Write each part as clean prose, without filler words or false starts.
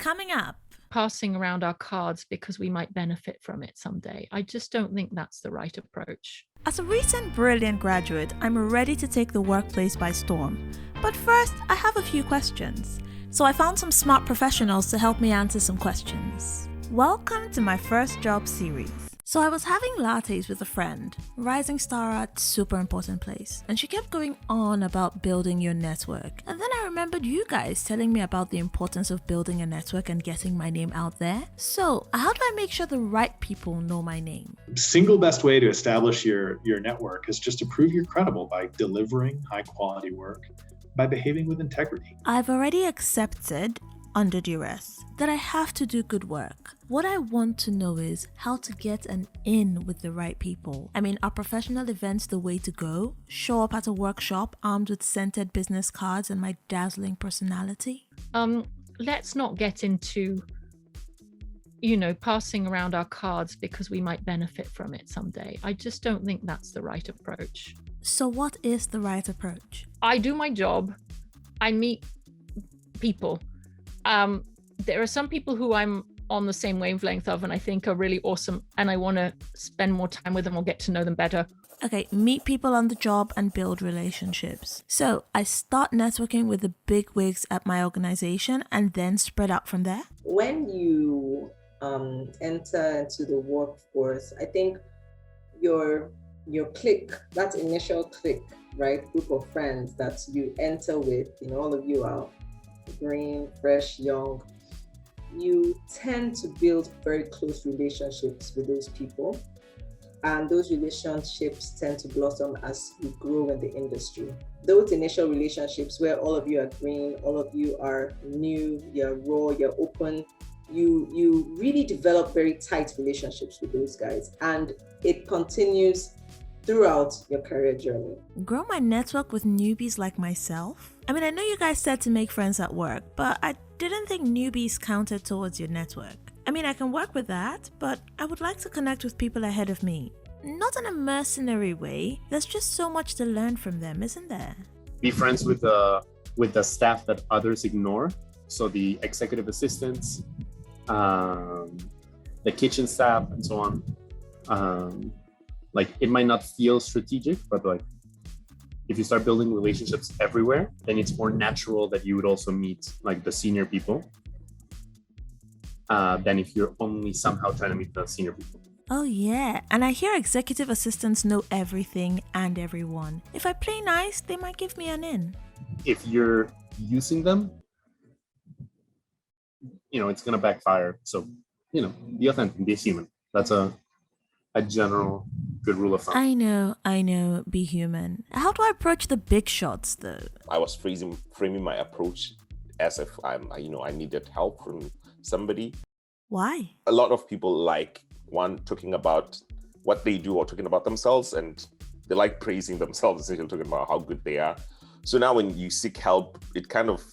Coming up. Passing around our cards because we might benefit from it someday. I just don't think that's the right approach. As a recent brilliant graduate, I'm ready to take the workplace by storm. But first, I have a few questions. So I found some smart professionals to help me answer some questions. Welcome to my first job series. So I was having lattes with a friend, rising star at super important place, and she kept going on about building your network. And then I remembered you guys telling me about the importance of building a network and getting my name out there. So how do I make sure the right people know my name? Single best way to establish your network is just to prove you're credible by delivering high quality work, by behaving with integrity. I've already accepted, under duress, that I have to do good work. What I want to know is how to get an in with the right people. I mean, are professional events the way to go? Show up at a workshop armed with scented business cards and my dazzling personality? Let's not get into, passing around our cards because we might benefit from it someday. I just don't think that's the right approach. So what is the right approach? I do my job. I meet people. There are some people who I'm on the same wavelength of and I think are really awesome and I want to spend more time with them or get to know them better. Okay, meet people on the job and build relationships. So I start networking with the big wigs at my organization and then spread out from there. When you enter into the workforce, I think your clique, that initial clique, right, group of friends that you enter with, all of you are green, fresh, young, you tend to build very close relationships with those people. And those relationships tend to blossom as you grow in the industry. Those initial relationships where all of you are green, all of you are new, you're raw, you're open, you really develop very tight relationships with those guys. And it continues throughout your career journey. Grow my network with newbies like myself? I mean, I know you guys said to make friends at work, but I didn't think newbies counted towards your network. I mean, I can work with that, but I would like to connect with people ahead of me. Not in a mercenary way. There's just so much to learn from them, isn't there? Be friends with the staff that others ignore. So the executive assistants, the kitchen staff, and so on. It might not feel strategic, but if you start building relationships everywhere, then it's more natural that you would also meet the senior people than if you're only somehow trying to meet the senior people. Oh yeah, and I hear executive assistants know everything and everyone. If I play nice, they might give me an in. If you're using them, it's gonna backfire. So, be authentic, be human. That's a general good rule of thumb. I know, be human. How do I approach the big shots though? I was framing my approach as if I needed help from somebody. Why? A lot of people talking about what they do or talking about themselves, and they like praising themselves, essentially talking about how good they are. So now when you seek help, it kind of,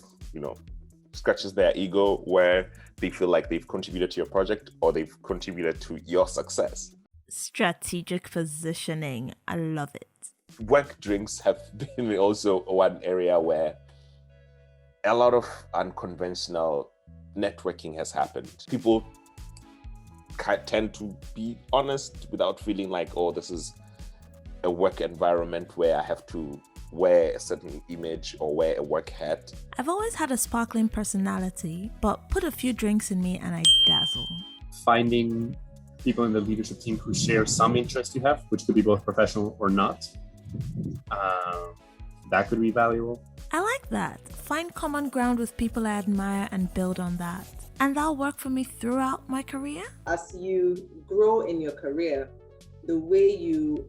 scratches their ego where they feel like they've contributed to your project or they've contributed to your success. Strategic positioning. I love it. Work drinks have been also one area where a lot of unconventional networking has happened. People tend to be honest without feeling like, oh, this is a work environment where I have to wear a certain image or wear a work hat. I've always had a sparkling personality, but put a few drinks in me and I dazzle. Finding people in the leadership team who share some interest you have, which could be both professional or not, that could be valuable. I like that. Find common ground with people I admire and build on that. And that'll work for me throughout my career? As you grow in your career, the way you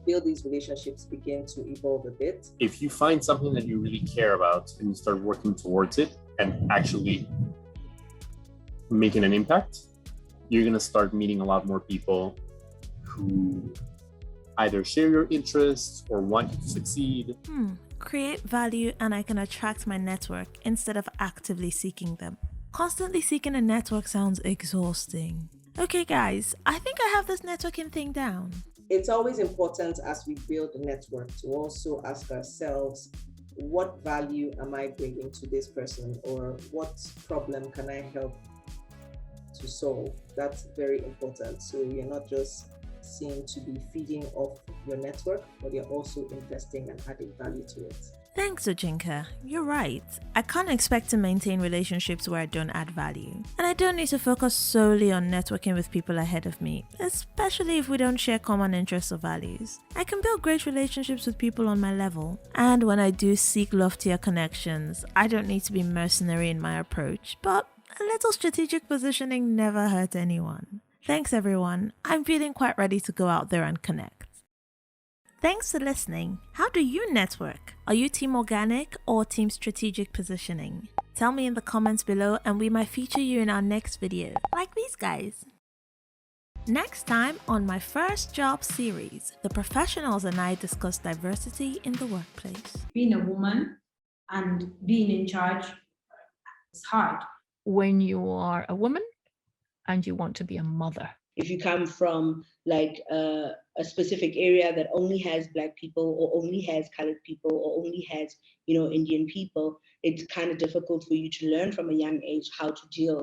build these relationships begin to evolve a bit. If you find something that you really care about and you start working towards it and actually making an impact, you're going to start meeting a lot more people who either share your interests or want you to succeed. Create value and I can attract my network instead of actively seeking them. Constantly seeking a network sounds exhausting. Okay guys, I think I have this networking thing down. It's always important as we build a network to also ask ourselves, what value am I bringing to this person, or what problem can I help to solve? That's very important. So you're not just seen to be feeding off your network, but you're also investing and adding value to it. Thanks, Ojinka. You're right. I can't expect to maintain relationships where I don't add value. And I don't need to focus solely on networking with people ahead of me, especially if we don't share common interests or values. I can build great relationships with people on my level. And when I do seek loftier connections, I don't need to be mercenary in my approach, but a little strategic positioning never hurt anyone. Thanks, everyone. I'm feeling quite ready to go out there and connect. Thanks for listening. How do you network? Are you team organic or team strategic positioning? Tell me in the comments below and we might feature you in our next video, like these guys. Next time on my first job series, the professionals and I discuss diversity in the workplace. Being a woman and being in charge is hard. When you are a woman and you want to be a mother. If you come from like a specific area that only has Black people or only has colored people or only has, Indian people, it's kind of difficult for you to learn from a young age how to deal